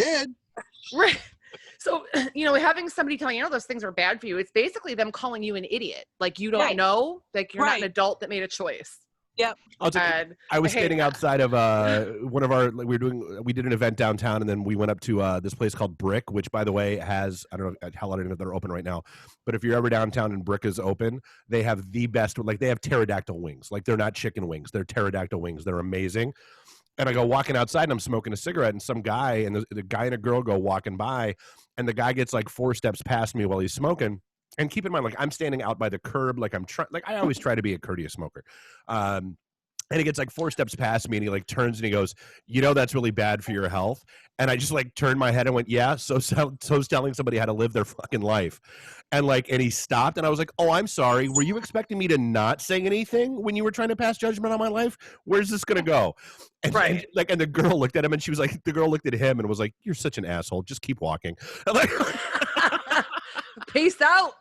Right. So, having somebody telling you, those things are bad for you, it's basically them calling you an idiot. Like you don't know, like you're not an adult that made a choice. Yep. I was standing outside of one of our. We did an event downtown, and then we went up to this place called Brick, which, by the way, has I don't know if they're open right now, but if you're ever downtown and Brick is open, they have the best. Like they have pterodactyl wings. Like they're not chicken wings; they're pterodactyl wings. They're amazing. And I go walking outside, and I'm smoking a cigarette, and some guy and the guy and a girl go walking by, and the guy gets like 4 steps past me while he's smoking. And keep in mind, like I'm standing out by the curb, like I always try to be a courteous smoker. And he gets like 4 steps past me and he like turns and he goes, that's really bad for your health. And I just like turned my head and went, yeah. So's telling somebody how to live their fucking life. And he stopped and I was like, oh, I'm sorry. Were you expecting me to not say anything when you were trying to pass judgment on my life? Where's this going to go? And, right. And the girl looked at him and she was like, the girl looked at him and was like, you're such an asshole. Just keep walking. Peace out.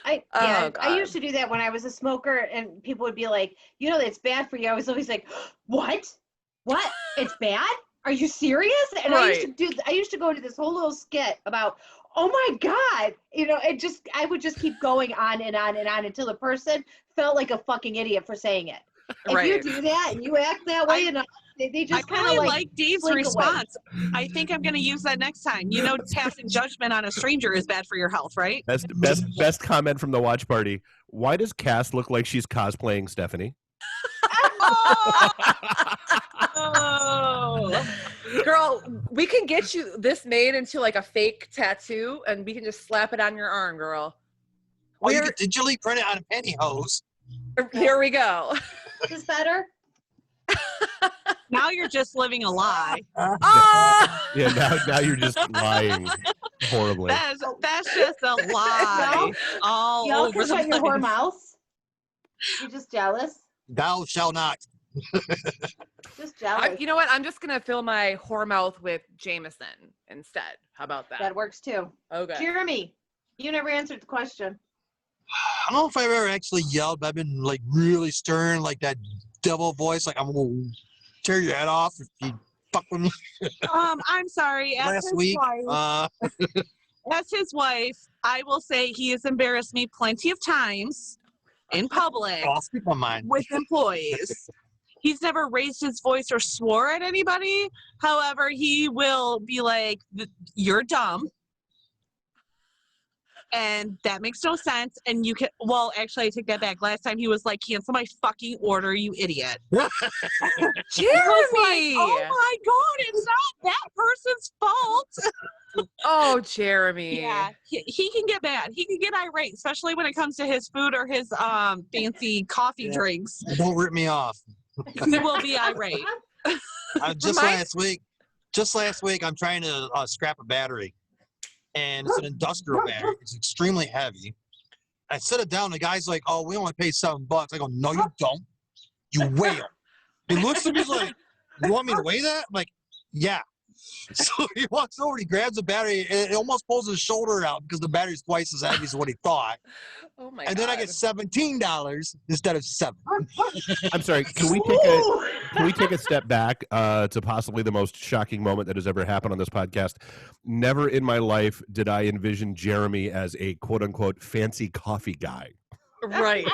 I used to do that when I was a smoker and people would be like, it's bad for you. I was always like, what? It's bad? Are you serious? And I used to go into this whole little skit about, oh my God, I would just keep going on and on and on until the person felt like a fucking idiot for saying it. If you do that and you act that way, They just I kind of really like Dave's slink away. response. I think I'm going to use that next time. You know, passing judgment on a stranger is bad for your health, right? Best comment from the watch party. Why does Cass look like she's cosplaying Stephanie? Oh. Girl, we can get you this made into like a fake tattoo, and we can just slap it on your arm, girl. Oh, you could digitally print it on a pantyhose. Here we go. Is this better? Now you're just living a lie. Yeah, now you're just lying horribly. That's just a lie. All Y'all over can the shut your whore place. mouth. You're just jealous. Thou shall not. Just jealous. You know what? I'm just gonna fill my whore mouth with Jameson instead. How about that? That works too. Okay. Jeremy, you never answered the question. I don't know if I've ever actually yelled, but I've been like really stern, like that devil voice, like I'm gonna tear your head off if you fuck with me. I'm sorry. Last week, As his wife, I will say he has embarrassed me plenty of times in public I'll speak my mind. with employees. He's never raised his voice or swore at anybody. However, he will be like, "You're dumb." And that makes no sense. And you can, well, actually, I take that back. Last time he was like, "Cancel my fucking order, you idiot." Jeremy! Oh my God, it's not that person's fault. Oh, Jeremy. Yeah, he can get mad. He can get irate, especially when it comes to his food or his fancy coffee drinks. Don't rip me off. He will be irate. Just last week, I'm trying to scrap a battery. And it's an industrial battery. It's extremely heavy. I set it down. The guy's like, "Oh, we only pay $7." I go, "No, you don't. You weigh 'em." He looks at me like, "You want me to weigh that?" I'm like, "Yeah." So he walks over, he grabs the battery, and it almost pulls his shoulder out because the battery's twice as heavy as what he thought. Oh my And God. then I get $17 instead of $7. I'm sorry. Can we take a step back to possibly the most shocking moment that has ever happened on this podcast? Never in my life did I envision Jeremy as a quote unquote fancy coffee guy. Right.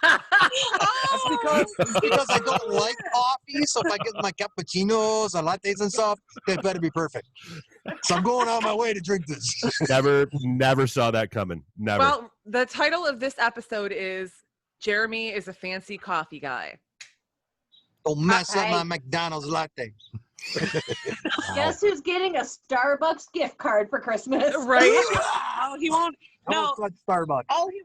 That's because I don't like coffee. So if I get my cappuccinos and lattes and stuff, they better be perfect. So I'm going out my way to drink this. Never saw that coming. Never. Well, the title of this episode is Jeremy is a fancy coffee guy. Don't mess up my McDonald's latte. Guess who's getting a Starbucks gift card for Christmas? Right? Oh, he won't. No. Starbucks. All he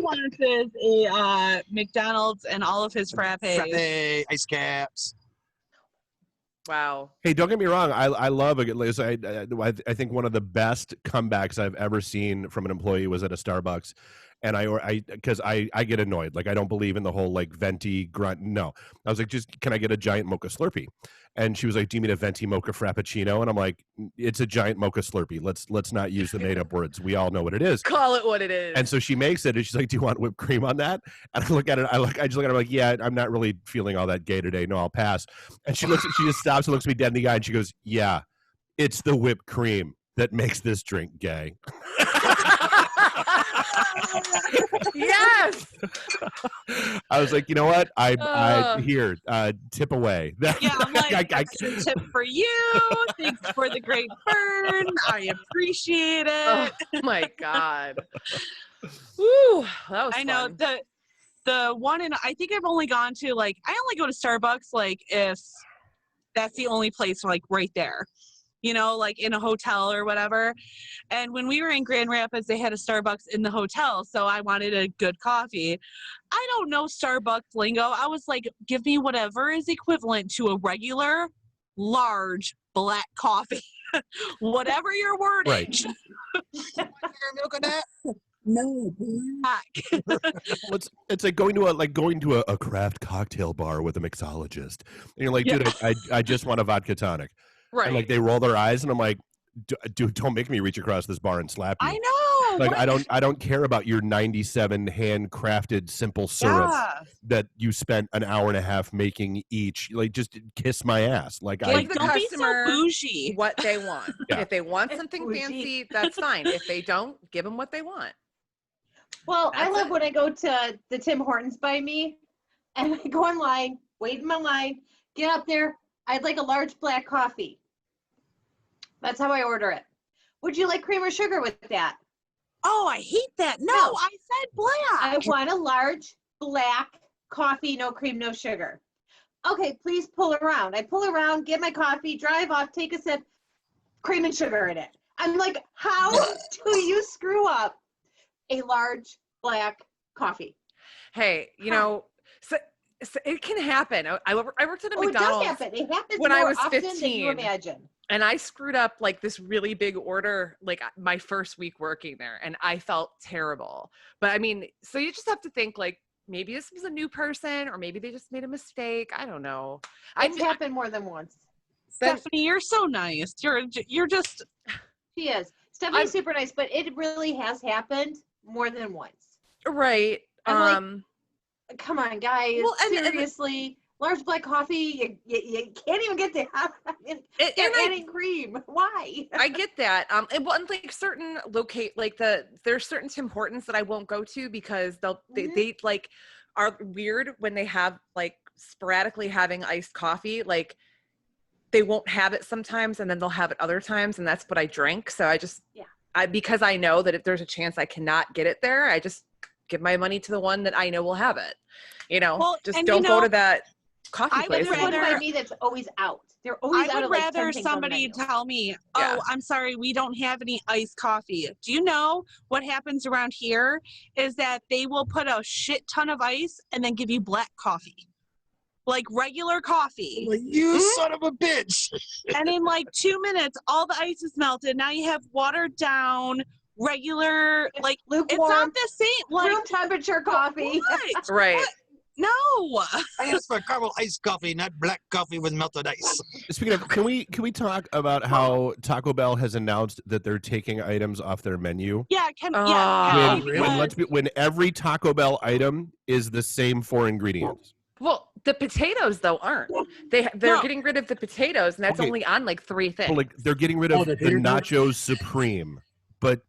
wants is a McDonald's and all of his frappes. Frappe, ice caps. Wow. Hey, don't get me wrong. I love it. I think one of the best comebacks I've ever seen from an employee was at a Starbucks. And because I get annoyed. Like, I don't believe in the whole like venti grunt. No, I was like, just can I get a giant mocha Slurpee? And she was like, do you mean a venti mocha frappuccino? And I'm like, it's a giant mocha Slurpee. Let's not use the made up words. We all know what it is. Call it what it is. And so she makes it, and she's like, do you want whipped cream on that? And I look at it. I just look at her like, yeah, I'm not really feeling all that gay today. No, I'll pass. And she just stops and looks me dead in the eye, and she goes, yeah, it's the whipped cream that makes this drink gay. Yes. I was like, you know what? I here, tip away. Yeah, I'm like, that's a tip for you. Thanks for the great burn. I appreciate it. Oh my God. Woo, that was I know fun. the one, and I think I've only gone to I only go to Starbucks like if that's the only place like right there. You know, like in a hotel or whatever. And when we were in Grand Rapids, they had a Starbucks in the hotel. So I wanted a good coffee. I don't know Starbucks lingo. I was like, give me whatever is equivalent to a regular, large black coffee. Whatever your wording. Right. Milk on that? No. It's like going to a craft cocktail bar with a mixologist. And you're like, dude, I just want a vodka tonic. Right. And like they roll their eyes, and I'm like, dude, don't make me reach across this bar and slap you. I know. Like I don't care about your 97 handcrafted simple syrup that you spent an hour and a half making each. Like, just kiss my ass. Like, Give the don't customer be so bougie. what they want. Yeah. If they want something Bougie. fancy, that's fine. If they don't, give them what they want. Well, I That's love it. when I go to the Tim Hortons by me, and I go online, wait in my line, get up there. I'd like a large black coffee. That's how I order it. Would you like cream or sugar with that? Oh, I hate that. No, No. I said black. I want a large black coffee, no cream, no sugar. Okay, please pull around. I pull around, get my coffee, drive off, take a sip, cream and sugar in it. I'm like, how do you screw up a large black coffee? Hey, you know, so it can happen. I worked at a Oh, McDonald's. it does happen. It happens when more I was often than 15. you imagine. And I screwed up like this really big order, like my first week working there, and I felt terrible. But I mean, so you just have to think like maybe this was a new person, or maybe they just made a mistake. I don't know. It's happened more than once. Stephanie, you're so nice. You're just. She is. Stephanie's super nice, but it really has happened more than once. Right. I'm like, come on, guys. Well, and seriously. Large black coffee, you can't even get to have. I mean, they're adding cream. Why? I get that. And like certain there's certain Tim Hortons that I won't go to because they like are weird when they have like sporadically having iced coffee. Like they won't have it sometimes, and then they'll have it other times, and that's what I drink. So I just because I know that if there's a chance I cannot get it there, I just give my money to the one that I know will have it. You know, well, just don't go to that coffee place. There's one by me that's always out. They're always out. I would rather somebody tell me, "Oh, I'm sorry, we don't have any iced coffee." Do you know what happens around here? Is that they will put a shit ton of ice and then give you black coffee, like regular coffee. Like, you son of a bitch! And in like 2 minutes, all the ice is melted. Now you have watered down regular, like lukewarm, it's not the same. Like room temperature coffee. What? Right. What? No. I asked for caramel iced coffee, not black coffee with melted ice. Speaking of, can we talk about how Taco Bell has announced that they're taking items off their menu? Yeah, When every Taco Bell item is the same 4 ingredients. Well, the potatoes though aren't. They're getting rid of the potatoes, and that's only on like 3 things. Well, like they're getting rid of the Nachos Supreme, but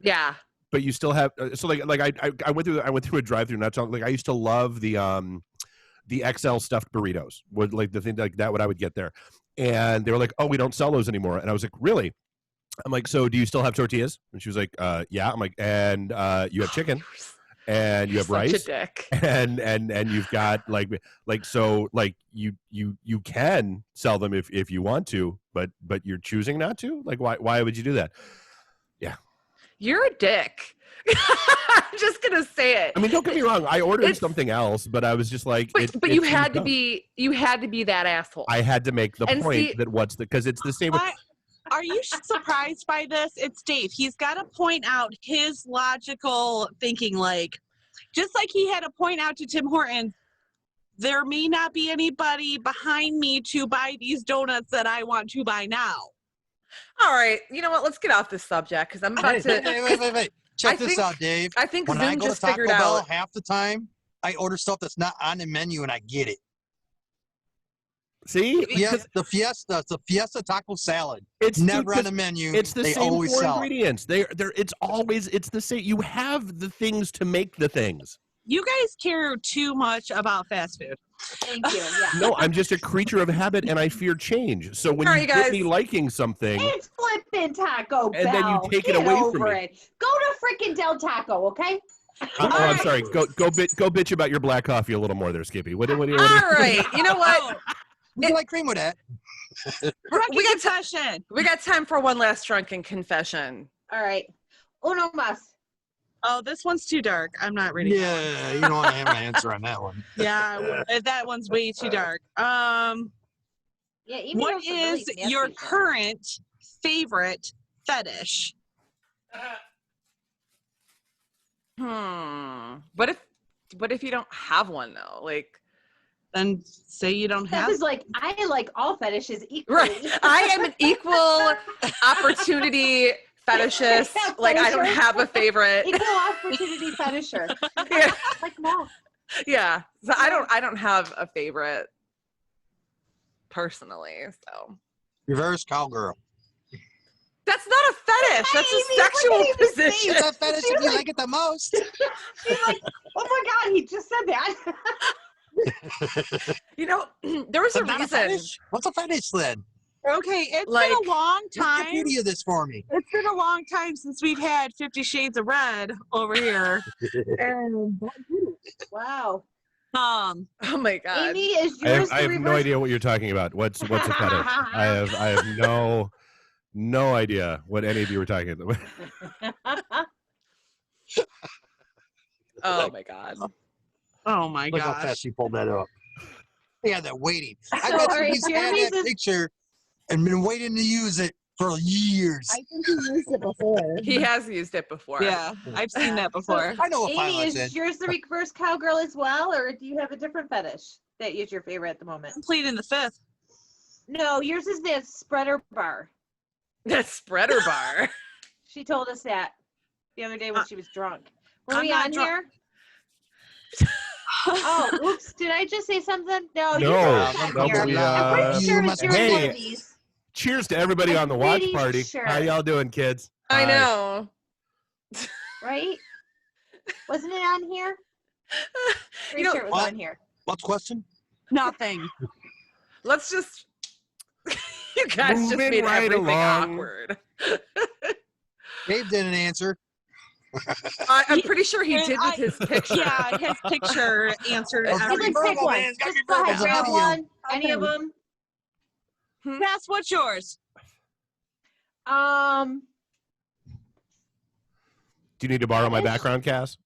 but you still have so like I went through a drive-through not so long. Like I used to love the XL stuffed burritos, would like the thing like that what I would get there, and they were like, oh, we don't sell those anymore, and I was like, really? I'm like, so do you still have tortillas? And she was like, yeah. I'm like, and you have chicken, and you have rice, and you've got like so like you can sell them if you want to, but you're choosing not to. Like why would you do that? Yeah, you're a dick. I'm just gonna say it. I mean, don't get me wrong. I ordered something else, but I was just like, but you had to be that asshole. I had to make the point that because it's the same. Are you surprised by this? It's Dave. He's got to point out his logical thinking, like just like he had to point out to Tim Hortons, there may not be anybody behind me to buy these donuts that I want to buy now. All right, you know what? Let's get off this subject because I'm about to. Wait. Check this out, Dave. I think when Zoom I go just to Taco figured Bell, out. half the time I order stuff that's not on the menu and I get it. See, it's the Fiesta taco salad. It's never on the menu. It's the same 4 ingredients. It's the same. You have the things to make the things. You guys care too much about fast food. Thank you. Yeah. No, I'm just a creature of habit, and I fear change. So when you get me liking something, it's flipping Taco Bell. And then you take it away from me. Go to freaking Del Taco, okay? I'm sorry. Go bitch about your black coffee a little more there, Skippy. What All right. You know what? Would you like cream with that? We got time for one last drunken confession. All right. Uno más. Oh, this one's too dark. I'm not reading. Yeah, you don't want to have an answer on that one. Yeah, that one's way too dark. What is your current favorite fetish? What if you don't have one though? Like, then say you don't have. That was like I like all fetishes equally. Right. I am an equal opportunity fetishist. Like I don't have a favorite. Equal opportunity fetisher. Yeah. Like no. Yeah. So I don't have a favorite personally. So reverse cowgirl. That's not a fetish. That's a sexual position. It's a fetish if you like it the most. She's like, oh my God, he just said that. You know, there was So a not reason. fetish? What's a fetish then? Okay, it's Like, been a long time. Wikipedia this for me. It's been a long time since we've had 50 Shades of Red over here. And Wow. Oh my God. Amy, is yours I have the no reverse? idea what you're talking about. What's a fetish? I have no idea what any of you were talking about. Oh my God. oh my Look how gosh. fast she pulled that up. They had that waiting. I So, bet all you right, he's had Jeremy's that is- picture and been waiting to use it for years. I think he used it before. He has used it before. Yeah, I've seen that before. I know what Amy, violence is is. yours the reverse cowgirl as well, or do you have a different fetish that is your favorite at the moment? I'm pleading the fifth. No, yours is the spreader bar. That spreader bar. She told us that the other day when she was drunk. Were I'm we not on drunk. here? Oh, oops! Did I just say something? No, you No, weren't on no, here. but we, I'm pretty sure it was during one hey. of these. Cheers to everybody I'm on the watch pretty party. sure. How y'all doing, kids? I Hi. know. Right? Wasn't it on here? Pretty know, sure it was what? on here. What's the question? Nothing. Let's just. You guys just Moving made right everything along. awkward. Dave didn't answer. I'm pretty sure he did with his picture. Yeah, his picture answered Oh, He's Gotta be like, everything. pick verbal, one. man. It's gotta Just be go ahead, verbal. grab It's a one. Any of them. Cass, what's yours? Do you need to borrow my Fetish? background, Cass?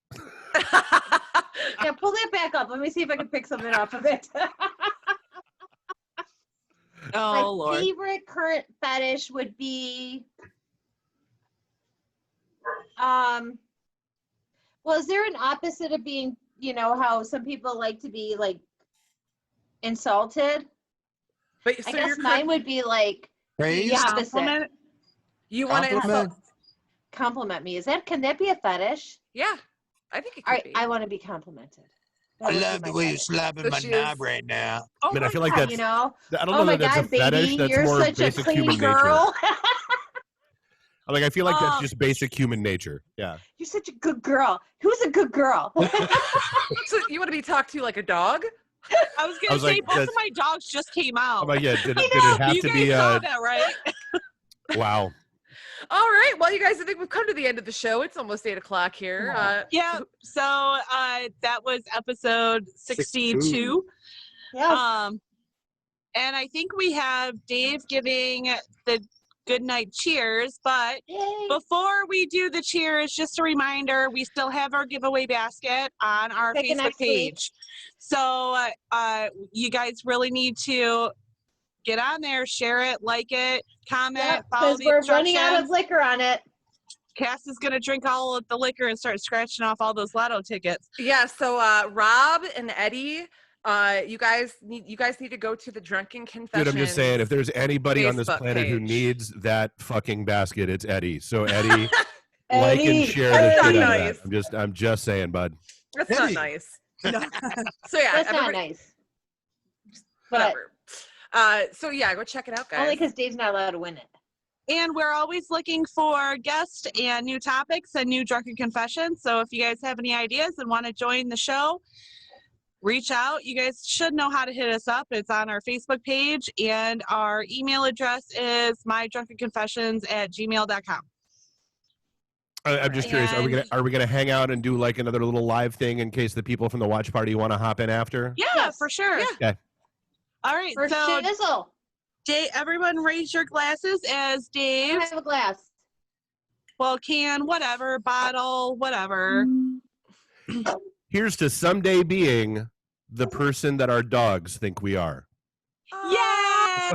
Yeah, pull that back up. Let me see if I can pick something off of it. Oh, My Lord. favorite current fetish would be well, is there an opposite of being, how some people like to be like insulted? But I so guess you're mine would be like Praise? the opposite. Compliment? you want to Compliment? insult? Compliment me. Can that be a fetish? Yeah, I think it All could right, be. I want to be complimented. That I would be love my the way you're fetish. slapping So my she knob is- right now. Oh, I mean, I my feel like God. that's. I don't Oh know my that that's God, a fetish. baby, That's you're more such a basic clean human nature. girl. Like I feel like that's Um, just basic human nature. Yeah. You're such a good girl. Who's a good girl? So you want to be talked to like a dog? I was I going was to say, like, both of that's- my dogs just came out. Oh my God! Did I it have you to guys be? saw that, right? Wow. All right. Well, you guys, I think we've come to the end of the show. It's almost 8:00 here. Yeah. So that was episode 62. Yeah. And I think we have Dave giving the good night cheers, but Yay. before we do the cheers, just a reminder, we still have our giveaway basket on our Pick it Facebook next week. page. So you guys really need to get on there, share it, like it, comment, follow Because the we're instructions. running out of liquor on it. Cass is going to drink all of the liquor and start scratching off all those lotto tickets. Yeah. So Rob and Eddie, you guys need to go to the Drunken Confessions. Dude, I'm just saying, if there's anybody on this Facebook planet who page. needs that fucking basket, it's Eddie. So Eddie, like Eddie, and share That's the not shit out of nice. that. I'm just saying, bud. That's not Eddie. nice. So yeah, That's not everybody- nice. But whatever. So yeah, go check it out, guys. only because Dave's not allowed to win it. And we're always looking for guests and new topics and new Drunken Confessions. So if you guys have any ideas and want to join the show, reach out. You guys should know how to hit us up. It's on our Facebook page, and our email address is mydrunkenconfessions@gmail.com. I'm just curious. Are we gonna hang out and do like another little live thing in case the people from the watch party want to hop in after? Yeah, Yes. for sure. Yeah. Okay. All right. For So shizzle. Dave, everyone raise your glasses as I Dave, have a glass. well, can, whatever, bottle, whatever. Here's to someday being the person that our dogs think we are. Yay!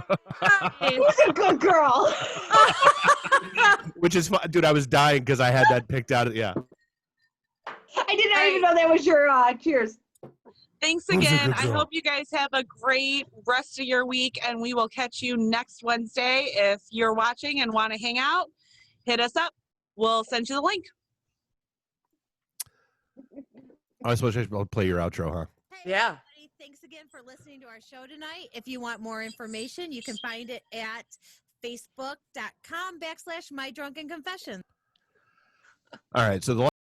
Who's a good girl? Which is fun. Dude, I was dying because I had that picked out. Yeah. I did not even know that was your cheers. Thanks Who's a again. good I girl? hope you guys have a great rest of your week, and we will catch you next Wednesday. If you're watching and want to hang out, hit us up. We'll send you the link. I suppose I should play your outro, huh? Hey, Yeah. everybody, thanks again for listening to our show tonight. If you want more information, you can find it at facebook.com/mydrunkenconfessions. All right. So the